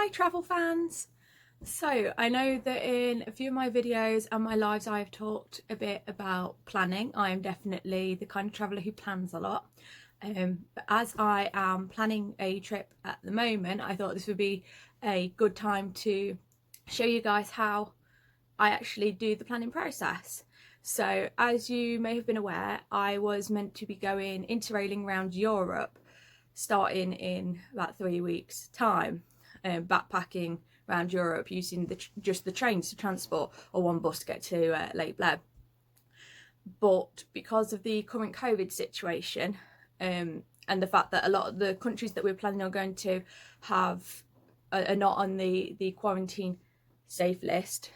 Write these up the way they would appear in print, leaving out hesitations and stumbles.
Hi travel fans! So I know that in a few of my videos and my lives I have talked a bit about planning. I am definitely the kind of traveller who plans a lot. But as I am planning a trip at the moment, I thought this would be a good time to show you guys how I actually do the planning process. So as you may have been aware, I was meant to be going interrailing around Europe starting in about 3 weeks time, backpacking around Europe using just the trains to transport or one bus to get to Lake Bleb. But because of the current COVID situation and the fact that a lot of the countries that we're planning on going to are not on the quarantine safe list,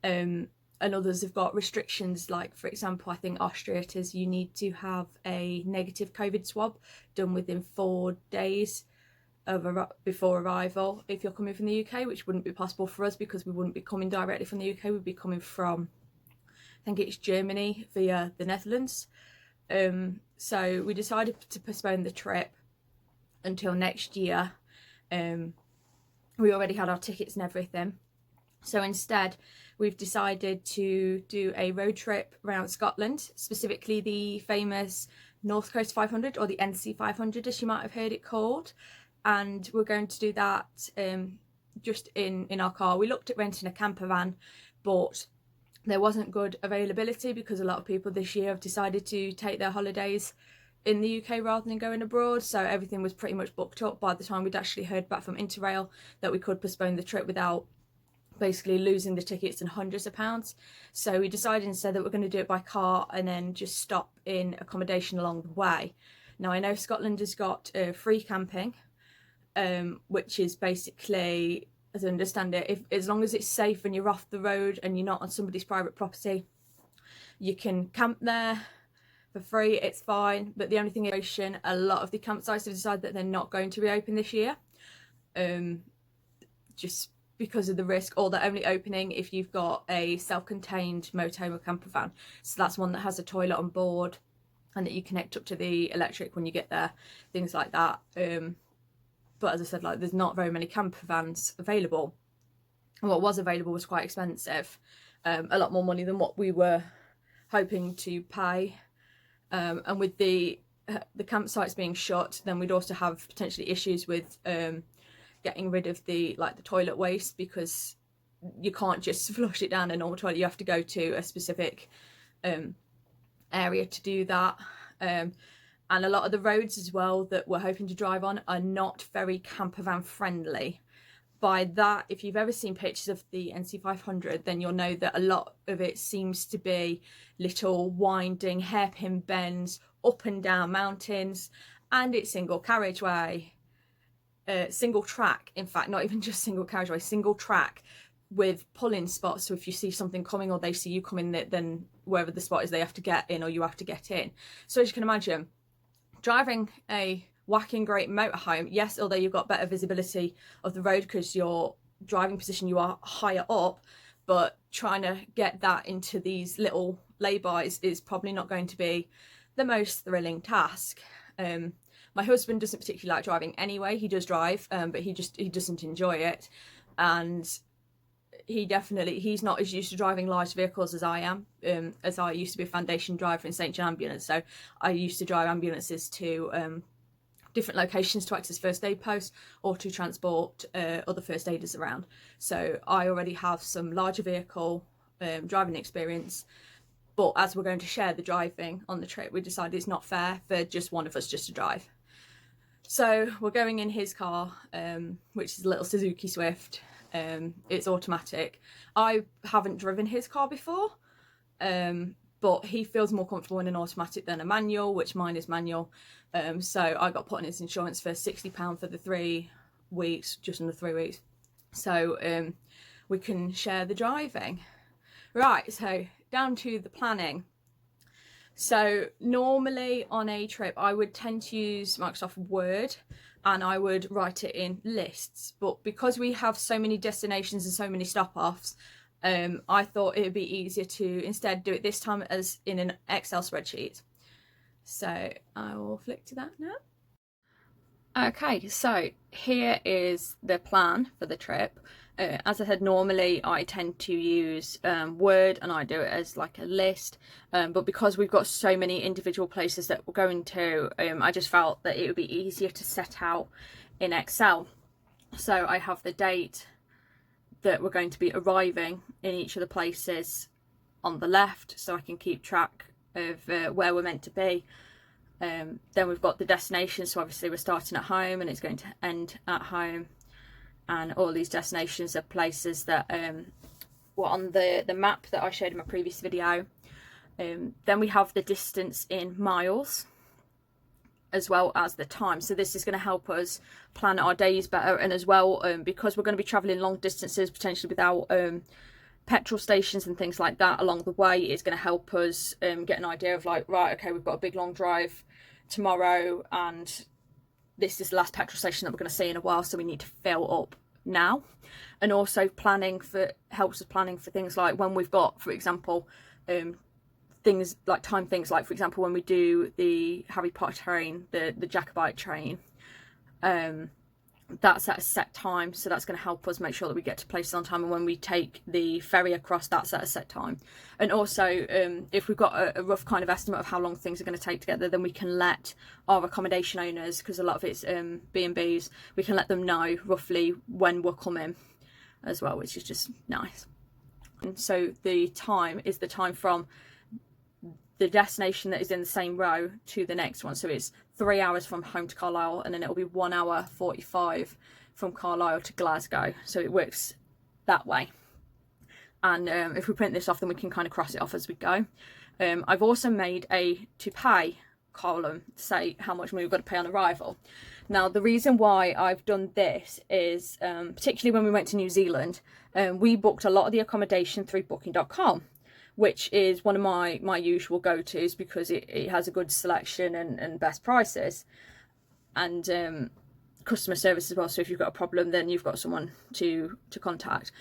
and others have got restrictions, like for example I think Austria it is, you need to have a negative COVID swab done within 4 days before arrival if you're coming from the UK, which wouldn't be possible for us because we wouldn't be coming directly from the UK, we'd be coming from, I think it's Germany via the Netherlands. So we decided to postpone the trip until next year. We already had our tickets and everything, so instead we've decided to do a road trip around Scotland, specifically the famous North Coast 500, or the NC500 as you might have heard it called. And we're going to do that just in our car. We looked at renting a camper van, but there wasn't good availability because a lot of people this year have decided to take their holidays in the UK rather than going abroad, so everything was pretty much booked up by the time we'd actually heard back from Interrail that we could postpone the trip without basically losing the tickets and hundreds of pounds. So we decided instead that we're going to do it by car and then just stop in accommodation along the way. Now I know Scotland has got free camping, which is basically, as I understand it, as long as it's safe and you're off the road and you're not on somebody's private property, you can camp there for free, it's fine. But the only thing is, a lot of the campsites have decided that they're not going to reopen this year, just because of the risk, or they're only opening if you've got a self-contained motorhome or camper van. So that's one that has a toilet on board and that you connect up to the electric when you get there, things like that. But as I said, like, there's not very many camper vans available, and what was available was quite expensive, a lot more money than what we were hoping to pay. And with the campsites being shut, then we'd also have potentially issues with getting rid of the toilet waste, because you can't just flush it down a normal toilet, you have to go to a specific area to do that. And a lot of the roads as well that we're hoping to drive on are not very camper van friendly. By that, if you've ever seen pictures of the NC500, then you'll know that a lot of it seems to be little winding hairpin bends up and down mountains, and it's single carriageway, single track, in fact, not even just single carriageway, single track with pull-in spots. So if you see something coming or they see you coming, then wherever the spot is, they have to get in or you have to get in. So as you can imagine, driving a whacking great motorhome, yes, although you've got better visibility of the road because your driving position, you are higher up, but trying to get that into these little lay-bys is probably not going to be the most thrilling task. My husband doesn't particularly like driving anyway. He does drive, but he doesn't enjoy it, and he's not as used to driving large vehicles as I am, as I used to be a foundation driver in St John Ambulance, so I used to drive ambulances to different locations to access first aid posts or to transport other first aiders around. So I already have some larger vehicle driving experience, but as we're going to share the driving on the trip, we decided it's not fair for just one of us just to drive. So we're going in his car, which is a little Suzuki Swift. It's automatic. I haven't driven his car before, but he feels more comfortable in an automatic than a manual, which mine is manual. So I got put on his insurance for £60 for the 3 weeks, just under 3 weeks. So we can share the driving. Right, so down to the planning. So normally on a trip I would tend to use Microsoft Word and I would write it in lists, but because we have so many destinations and so many stop-offs, I thought it would be easier to instead do it this time as in an Excel spreadsheet. So I will flick to that now. Okay, so here is the plan for the trip. As I said, normally I tend to use Word, and I do it as like a list, but because we've got so many individual places that we're going to, I just felt that it would be easier to set out in Excel. So I have the date that we're going to be arriving in each of the places on the left, so I can keep track of where we're meant to be. Then we've got the destination, so obviously we're starting at home and it's going to end at home, and all these destinations are places that were on the map that I showed in my previous video. Then we have the distance in miles as well as the time, so this is going to help us plan our days better, and as well because we're going to be travelling long distances potentially without petrol stations and things like that along the way, it's going to help us get an idea of like, right, okay, we've got a big long drive tomorrow and this is the last petrol station that we're going to see in a while, so we need to fill up now. And also planning for helps us planning for things like when we've got, for example, things like for example when we do the Harry Potter train, the Jacobite train, that's at a set time, so that's going to help us make sure that we get to places on time, and when we take the ferry across, that's at a set time. And also if we've got a rough kind of estimate of how long things are going to take together, then we can let our accommodation owners, because a lot of it's B&Bs, we can let them know roughly when we're coming as well, which is just nice. And so the time is the time from the destination that is in the same row to the next one, so it's 3 hours from home to Carlisle, and then it'll be 1 hour 45 from Carlisle to Glasgow, so it works that way. And if we print this off, then we can kind of cross it off as we go. I've also made a to pay column to say how much money we've got to pay on arrival. Now the reason why I've done this is particularly when we went to New Zealand, we booked a lot of the accommodation through booking.com, which is one of my usual go-tos because it has a good selection and best prices, and customer service as well. So if you've got a problem, then you've got someone to contact.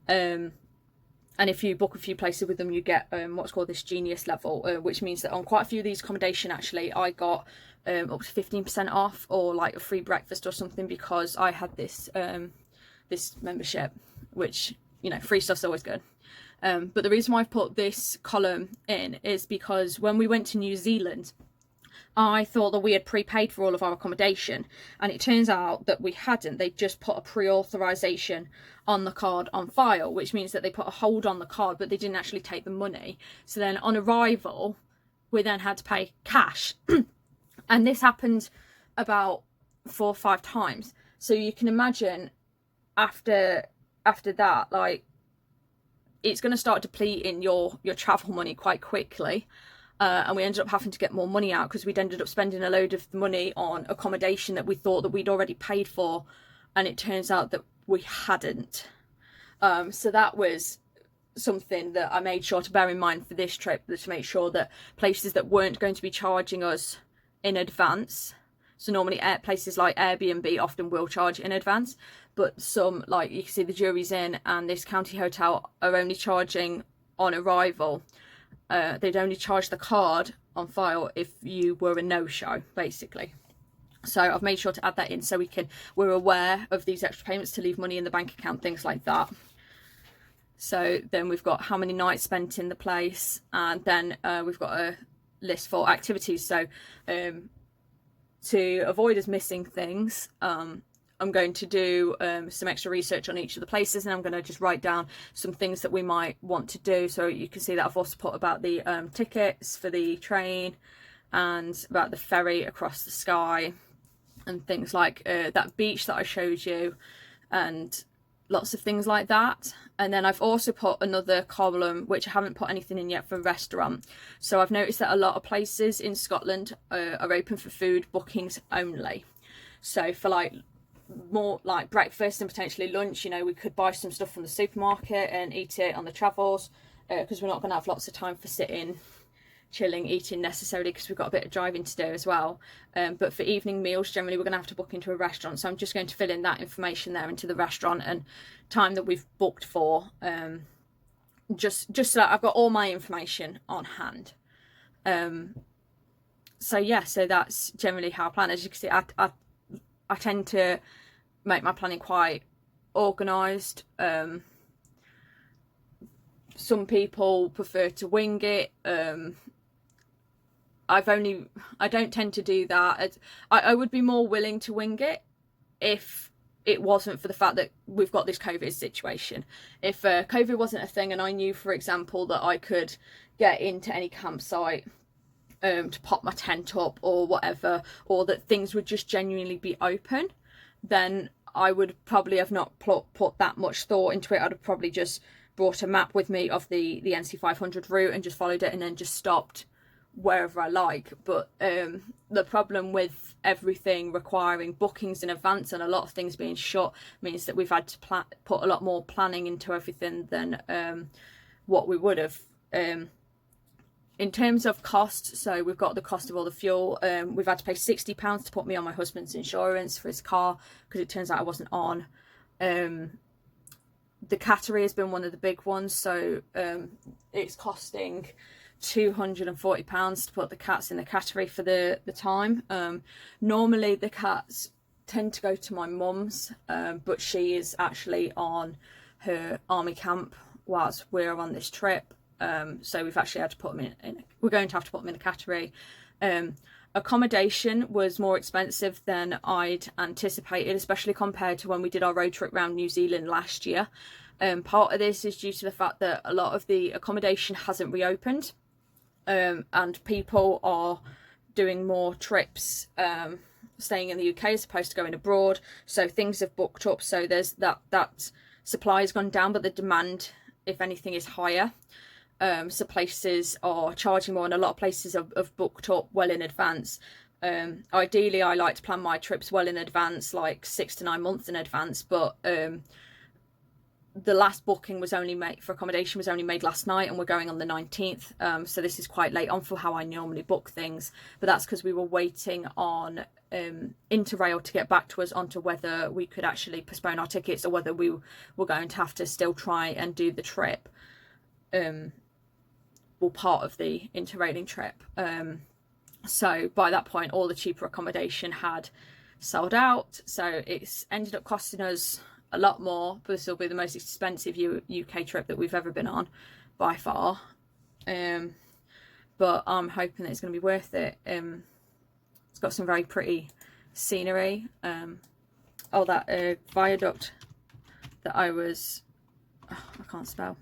And if you book a few places with them, you get what's called this genius level, which means that on quite a few of these accommodation, actually, I got up to 15% off or like a free breakfast or something, because I had this this membership, which, you know, free stuff's always good. But the reason why I've put this column in is because when we went to New Zealand, I thought that we had prepaid for all of our accommodation, and it turns out that we hadn't. They just put a pre-authorization on the card on file, which means that they put a hold on the card, but they didn't actually take the money. So then on arrival, we then had to pay cash. And this happened about 4 or 5 times. So you can imagine after that, like, it's going to start depleting your travel money quite quickly. And we ended up having to get more money out because we'd ended up spending a load of the money on accommodation that we thought that we'd already paid for, and it turns out that we hadn't. So that was something that I made sure to bear in mind for this trip, to make sure that places that weren't going to be charging us in advance, so normally places like Airbnb often will charge in advance, but some, like you can see the Jury's Inn and this county hotel, are only charging on arrival. They'd only charge the card on file if you were a no-show, basically. So I've made sure to add that in so we're aware of these extra payments to leave money in the bank account, things like that. So then we've got how many nights spent in the place, and then we've got a list for activities. So to avoid us missing things, I'm going to do some extra research on each of the places, and I'm going to just write down some things that we might want to do. So you can see that I've also put about the tickets for the train and about the ferry across the sky and things like that beach that I showed you, and lots of things like that. And then I've also put another column, which I haven't put anything in yet, for restaurant. So I've noticed that a lot of places in Scotland are open for food bookings only. So for like more like breakfast and potentially lunch, you know, we could buy some stuff from the supermarket and eat it on the travels, because we're not going to have lots of time for sitting, chilling, eating necessarily, because we've got a bit of driving to do as well. But for evening meals, generally we're going to have to book into a restaurant, so I'm just going to fill in that information there into the restaurant and time that we've booked for, just so that I've got all my information on hand. So yeah, so that's generally how I plan. As you can see, I I tend to make my planning quite organised. Some people prefer to wing it. I don't tend to do that. I would be more willing to wing it if it wasn't for the fact that we've got this COVID situation. If COVID wasn't a thing and I knew, for example, that I could get into any campsite to pop my tent up or whatever, or that things would just genuinely be open, then I would probably have not put that much thought into it. I'd have probably just brought a map with me of the NC500 route and just followed it, and then just stopped wherever I like. But the problem with everything requiring bookings in advance and a lot of things being shut means that we've had to put a lot more planning into everything than what we would have. In terms of cost, so we've got the cost of all the fuel. We've had to pay £60 to put me on my husband's insurance for his car because it turns out I wasn't on. The cattery has been one of the big ones, so it's costing £240 to put the cats in the cattery for the time. Normally the cats tend to go to my mum's, but she is actually on her army camp whilst we're on this trip. So we've actually had to put them in we're going to have to put them in a cattery. Accommodation was more expensive than I'd anticipated, especially compared to when we did our road trip around New Zealand last year. Part of this is due to the fact that a lot of the accommodation hasn't reopened, and people are doing more trips staying in the UK as opposed to going abroad, so things have booked up. So there's that supply has gone down, but the demand, if anything, is higher. So places are charging more, and a lot of places have booked up well in advance. Ideally, I like to plan my trips well in advance, like 6 to 9 months in advance, but the last booking was only made for accommodation was only made last night, and we're going on the 19th. So this is quite late on for how I normally book things, but that's because we were waiting on Interrail to get back to us onto whether we could actually postpone our tickets or whether we were going to have to still try and do the trip. Well, part of the interrailing trip. So by that point, all the cheaper accommodation had sold out, so it's ended up costing us a lot more, but this will be the most expensive UK trip that we've ever been on by far. But I'm hoping that it's going to be worth it. It's got some very pretty scenery. Oh, that viaduct that I can't spell,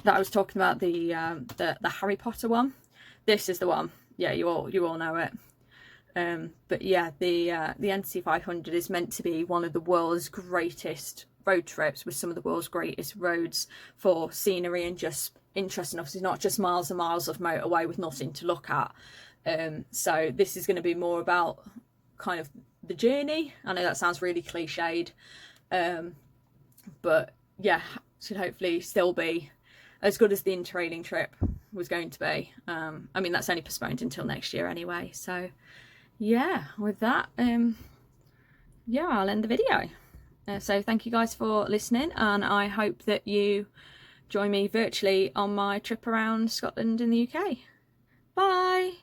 that I was talking about, the Harry Potter one. This is the one. Yeah, you all know it. But yeah, the NC500 is meant to be one of the world's greatest road trips, with some of the world's greatest roads for scenery and just interesting. Obviously, not just miles and miles of motorway with nothing to look at. So this is going to be more about kind of the journey. I know that sounds really cliched, but yeah, should hopefully still be as good as the interrailing trip was going to be. I mean, that's only postponed until next year anyway. So yeah, with that, yeah, I'll end the video. So thank you guys for listening, and I hope that you join me virtually on my trip around Scotland and the UK. Bye!